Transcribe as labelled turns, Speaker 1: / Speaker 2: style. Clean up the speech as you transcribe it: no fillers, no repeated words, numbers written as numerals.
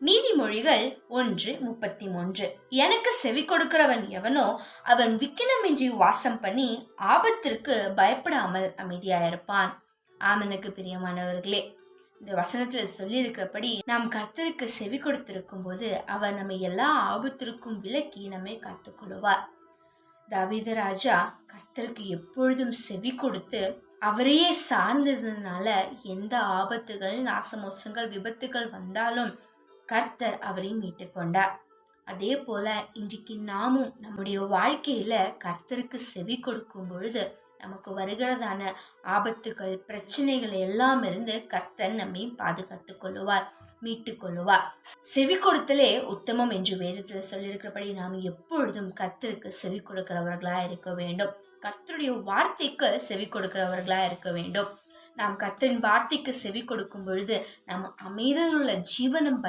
Speaker 1: நீதிமொழிகள் 1:33. எனக்கு செவி கொடுக்கிறவன் எவனோ அவன் விக்கினமின்றி வாசம் பண்ணி ஆபத்திற்கு பயப்படாமல் அமைதியாயிருப்பான். ஆமனுக்கு பிரியமானவர்களே, இந்த வசனத்துல சொல்லி இருக்கிறபடி நாம் கர்த்தருக்கு செவி கொடுத்திருக்கும் போது அவர் நம்மை எல்லா ஆபத்திற்கும் விலக்கி நம்மை காத்துக்கொள்வார். தாவீது ராஜா கர்த்தருக்கு எப்பொழுதும் செவி கொடுத்து அவரையே சார்ந்ததுனால எந்த ஆபத்துகள், நாசமோசங்கள், விபத்துகள் வந்தாலும் கர்த்தர் அவரை மீட்டு கொண்டார். அதே போல இன்றைக்கு நாமும் நம்முடைய வாழ்க்கையில கர்த்தருக்கு செவி கொடுக்கும் பொழுது நமக்கு வருகிறதான ஆபத்துகள், பிரச்சனைகள் எல்லாம் இருந்து கர்த்தர் நம்மை பாதுகாத்து கொள்ளுவார், மீட்டு கொள்ளுவார். செவி கொடுத்தலே உத்தமம் என்று வேதத்துல சொல்லியிருக்கிறபடி நாம் எப்பொழுதும் கர்த்தருக்கு செவி கொடுக்கிறவர்களா இருக்க வேண்டும். கர்த்தருடைய வார்த்தைக்கு செவி கொடுக்கிறவர்களா இருக்க வேண்டும். நாம் கர்த்தரின் வார்த்தைக்கு செவி கொடுக்கும் பொழுது நாம் அமைதியுள்ள ஜீவனம்